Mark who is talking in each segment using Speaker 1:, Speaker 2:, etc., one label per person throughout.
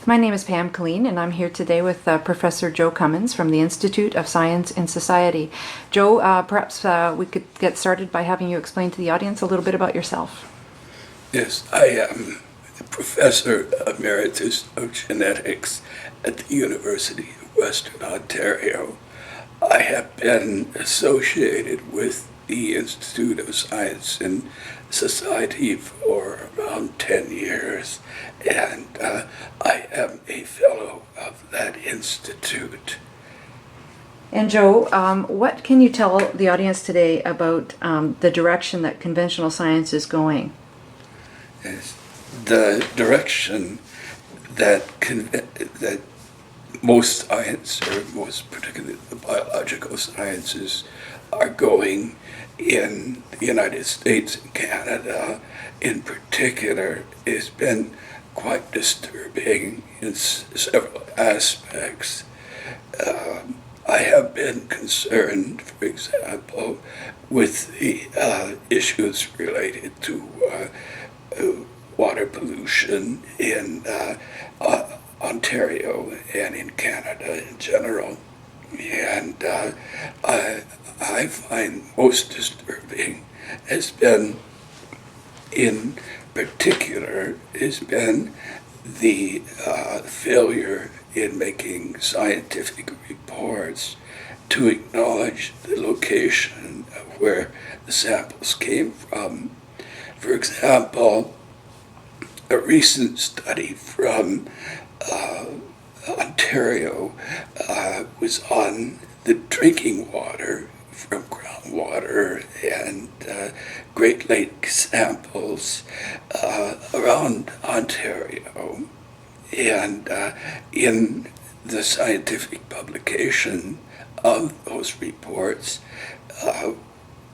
Speaker 1: My name is Pam Colleen, and I'm here today with Professor Joe Cummins from the Institute of Science and Society. Joe, perhaps we could get started by having you explain to the audience a little bit about yourself.
Speaker 2: Yes, I am Professor Emeritus of Genetics at the University of Western Ontario. I have been associated with the Institute of Science and Society for around 10 years, and I am a fellow of that institute.
Speaker 1: And Joe, what can you tell the audience today about the direction that conventional science is going?
Speaker 2: Yes, the direction that most science, or most particularly the biological sciences, are going in the United States and Canada in particular has been quite disturbing in several aspects. I have been concerned, for example, with the issues related to water pollution in Ontario and in Canada in general. And I find most disturbing has been, in particular, has been the failure in making scientific reports to acknowledge the location of where the samples came from. For example, a recent study from Ontario was on the drinking water from groundwater and Great Lake samples around Ontario. And in the scientific publication of those reports,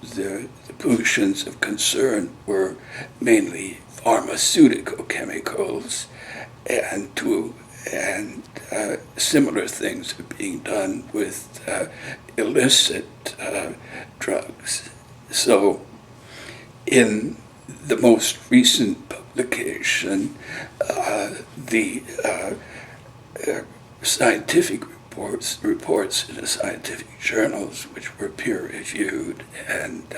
Speaker 2: the pollutions of concern were mainly pharmaceutical chemicals, and similar things are being done with illicit drugs. So in the most recent publication, the scientific reports in the scientific journals, which were peer-reviewed and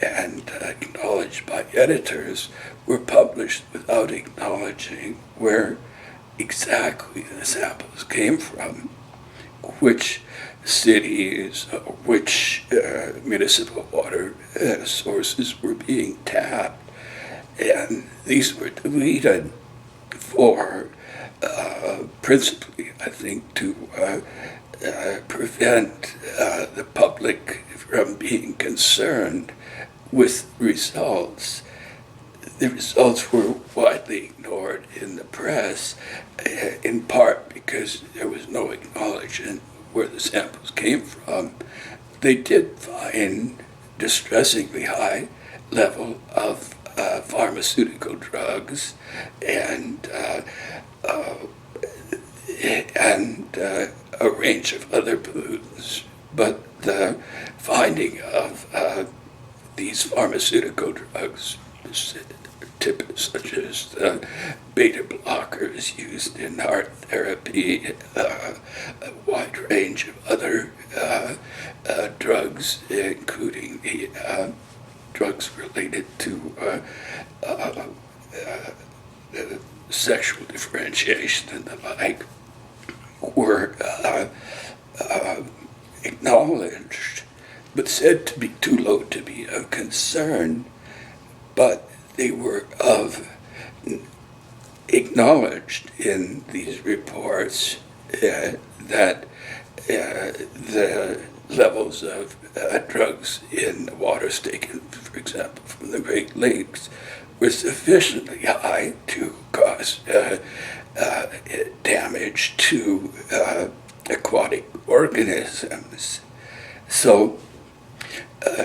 Speaker 2: acknowledged by editors, were published without acknowledging where exactly the samples came from, which cities, which municipal water sources were being tapped. And these were deleted for principally, I think, to prevent the public from being concerned with results. The results were widely ignored in the press, in part because there was no acknowledgement where the samples came from. They did find distressingly high level of pharmaceutical drugs and a range of other pollutants, but the finding of these pharmaceutical drugs, such as the beta blockers used in heart therapy, a wide range of other drugs, including the drugs related to sexual differentiation and the like, were acknowledged, but said to be too low to be of concern, but they were acknowledged in these reports that the levels of drugs in the waters taken, for example, from the Great Lakes, were sufficiently high to cause damage to aquatic organisms. So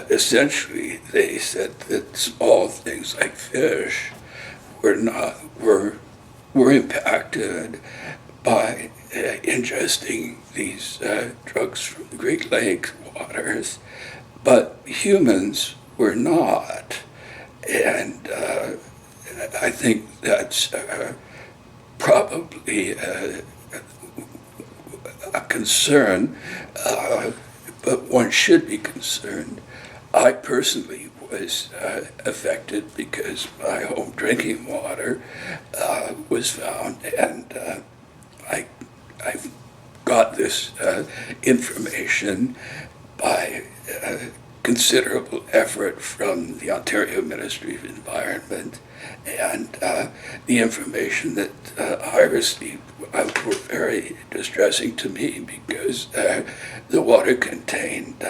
Speaker 2: essentially, they said that small things like fish were impacted by ingesting these drugs from the Great Lakes waters, but humans were not. And I think that's probably a concern, but one should be concerned. I personally was affected because my home drinking water was found, and I got this information by considerable effort from the Ontario Ministry of Environment, and the information that I received were very distressing to me because the water contained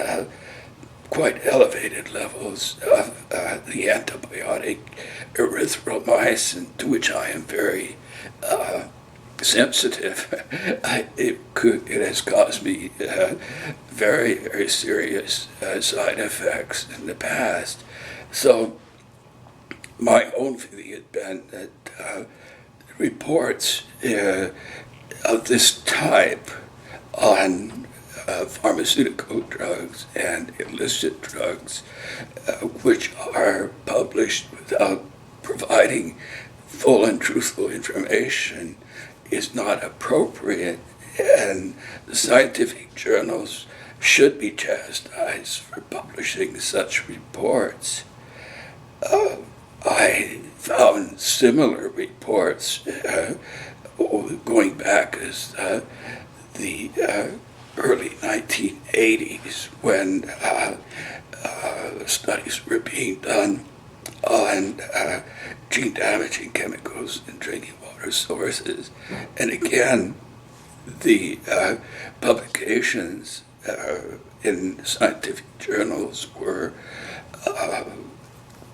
Speaker 2: quite elevated levels of the antibiotic erythromycin, to which I am very sensitive. It has caused me very, very serious side effects in the past. So my own feeling had been that reports of this type on pharmaceutical drugs and illicit drugs, which are published without providing full and truthful information, is not appropriate, and the scientific journals should be chastised for publishing such reports. I found similar reports going back as the early 1980s when studies were being done on gene-damaging chemicals in drinking water sources. And again, the publications in scientific journals were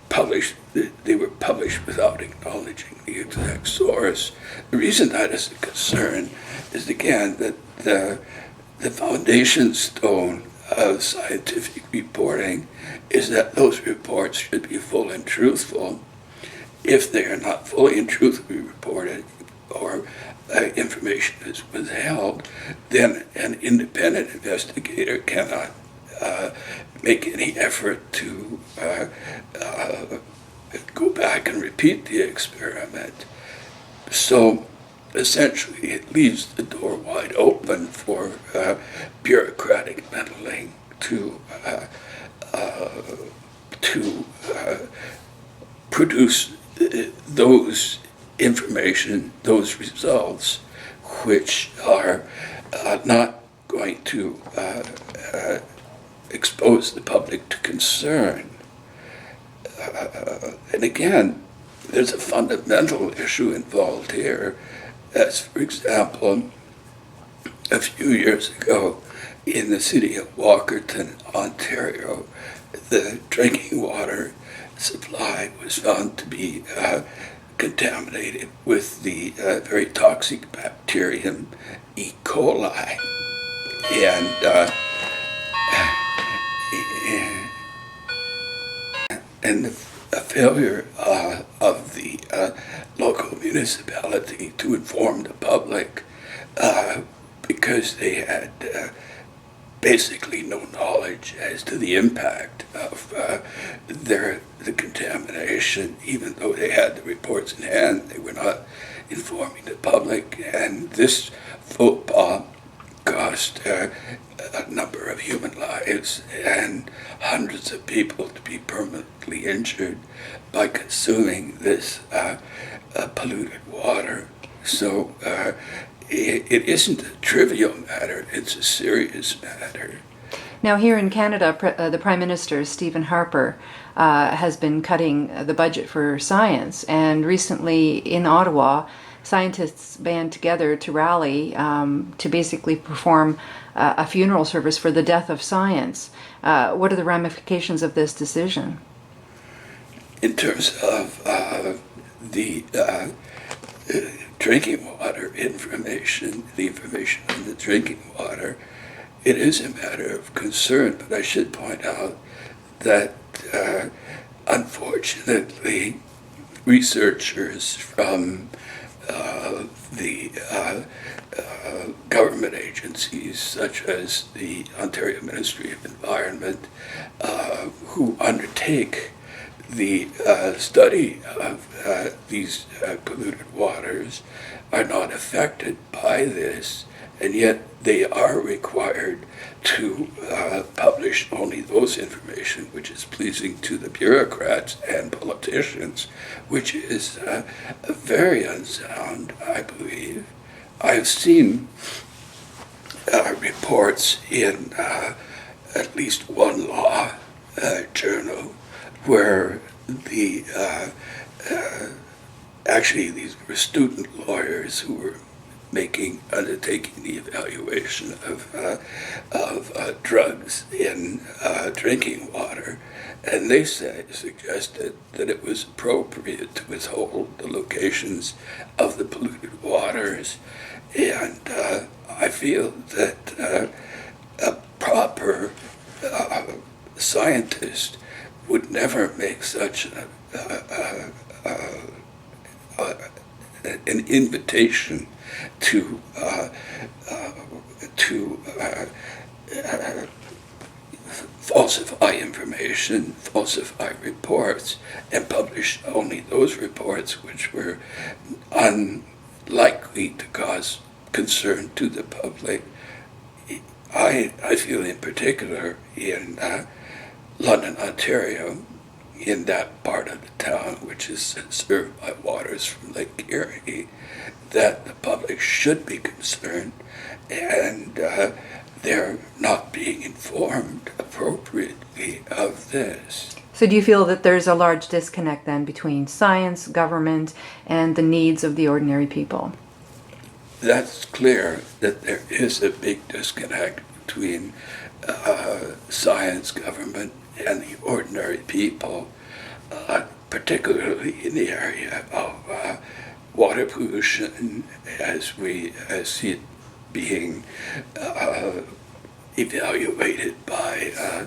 Speaker 2: published, they were published without acknowledging the exact source. The reason that is a concern is, again, that the foundation stone of scientific reporting is that those reports should be full and truthful. If they are not fully and truthfully reported, or information is withheld, then an independent investigator cannot make any effort to go back and repeat the experiment. So essentially it leaves the door wide open for bureaucratic meddling to produce those information, those results, which are not going to expose the public to concern. And again, there's a fundamental issue involved here, as for example, a few years ago in the city of Walkerton, Ontario, the drinking water supply was found to be contaminated with the very toxic bacterium E. coli. And the failure of the local municipality to inform the public because they had basically no knowledge as to the impact of the contamination. Even though they had the reports in hand, they were not informing the public, and this faux pas cost a number of human lives and hundreds of people to be permanently injured by consuming this polluted water. So it isn't a trivial matter, it's a serious matter.
Speaker 1: Now here in Canada, the Prime Minister, Stephen Harper, has been cutting the budget for science, and recently in Ottawa, scientists band together to rally to basically perform a funeral service for the death of science. What are the ramifications of this decision?
Speaker 2: In terms of the drinking water information, the information on the drinking water, it is a matter of concern, but I should point out that unfortunately researchers from the government agencies such as the Ontario Ministry of Environment who undertake the study of these polluted waters are not affected by this, and yet they are required to publish only those information which is pleasing to the bureaucrats and politicians, which is very unsound, I believe. I've seen reports in at least one law journal where actually these were student lawyers who were undertaking the evaluation of drugs in drinking water, and they suggested that it was appropriate to withhold the locations of the polluted waters, and I feel that a proper scientist would never make such an invitation to falsify information, falsify reports, and publish only those reports which were unlikely to cause concern to the public. I feel in particular in London, Ontario, in that part of the town which is served by waters from Lake Erie, that the public should be concerned, and they're not being informed appropriately of this.
Speaker 1: So do you feel that there's a large disconnect then between science, government, and the needs of the ordinary people?
Speaker 2: That's clear that there is a big disconnect between science, government, and the ordinary people, particularly in the area of water pollution, as we see it being evaluated by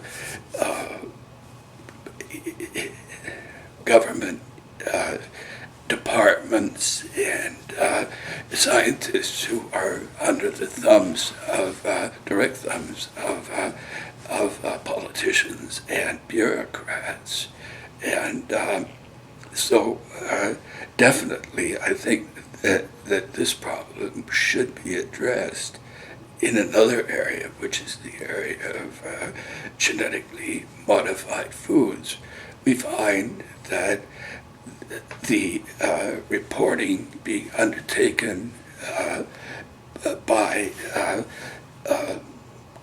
Speaker 2: government departments and scientists who are under the thumbs of direct thumbs of politicians and bureaucrats. And so definitely I think that this problem should be addressed in another area, which is the area of genetically modified foods. We find that the reporting being undertaken by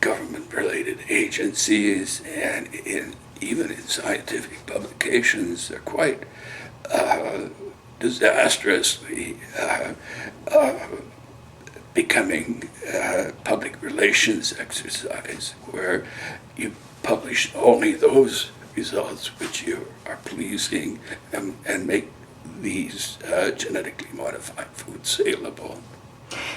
Speaker 2: government-related agencies and even in scientific publications are quite disastrously becoming public relations exercise, where you publish only those results which you are pleasing and make these genetically modified foods saleable.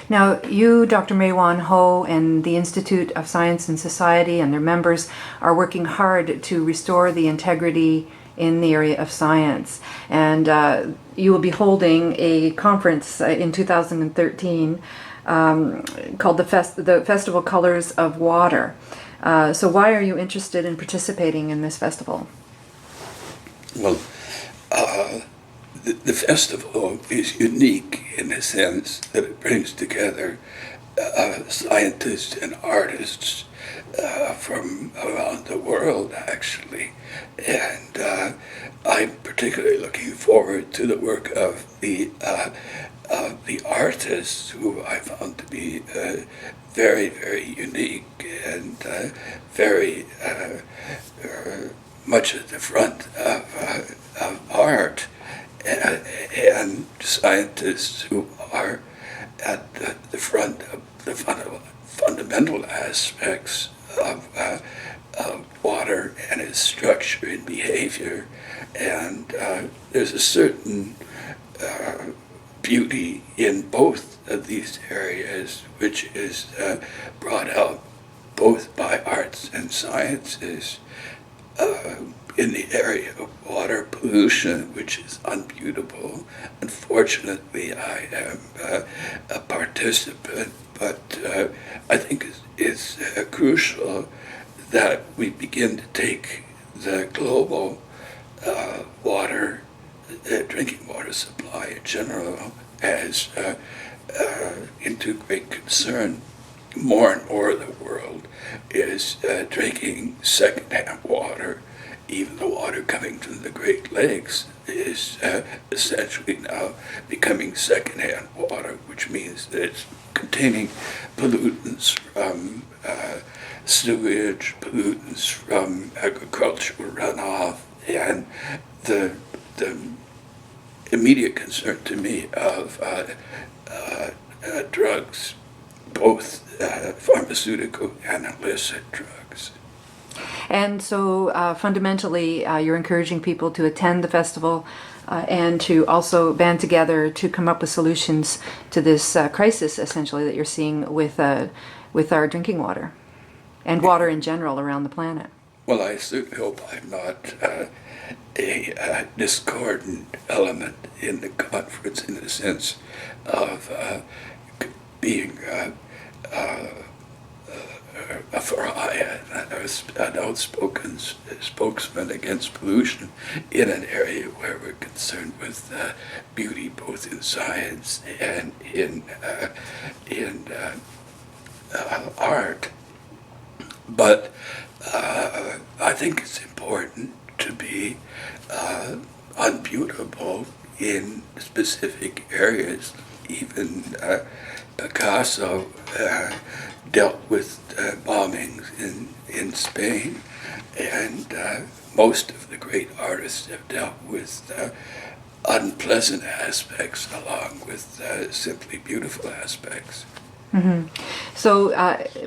Speaker 1: Now, you, Dr. mae-wan Ho, and the Institute of Science and Society and their members are working hard to restore the integrity in the area of science. And you will be holding a conference in 2013 called the Festival Colors of Water. So why are you interested in participating in this festival?
Speaker 2: Well, the festival is unique in the sense that it brings together scientists and artists from around the world, actually. And I'm particularly looking forward to the work of the artists, who I found to be very, very unique and very much at the front of art, and scientists who are at the front of the fundamental aspects of water and its structure and behavior. And there's a certain beauty in both of these areas, which is brought out both by arts and sciences. In the area of water pollution, which is unbeautiful. Unfortunately, I am a participant, but I think it's crucial that we begin to take the global water, drinking water supply in general as into great concern. More and more of the world is drinking secondhand water. Even the water coming from the Great Lakes is essentially now becoming secondhand water, which means that it's containing pollutants from sewage, pollutants from agricultural runoff, and the immediate concern to me of drugs, both pharmaceutical and illicit drugs.
Speaker 1: And so fundamentally, you're encouraging people to attend the festival and to also band together to come up with solutions to this crisis, essentially, that you're seeing with our drinking water and water in general around the planet.
Speaker 2: Well, I certainly hope I'm not a discordant element in the conference in the sense of being a pariah, an outspoken spokesman against pollution in an area where we're concerned with beauty, both in science and in art. But I think it's important to be unbeautiful in specific areas. Even Picasso dealt with bombings in Spain, and most of the great artists have dealt with unpleasant aspects along with simply beautiful aspects.
Speaker 1: Mm-hmm. So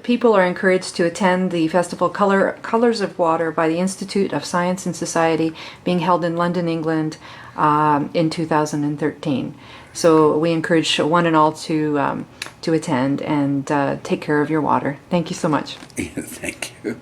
Speaker 1: people are encouraged to attend the festival Colors of Water by the Institute of Science and Society, being held in London, England in 2013. So we encourage one and all to attend and take care of your water. Thank you so much.
Speaker 2: Thank you.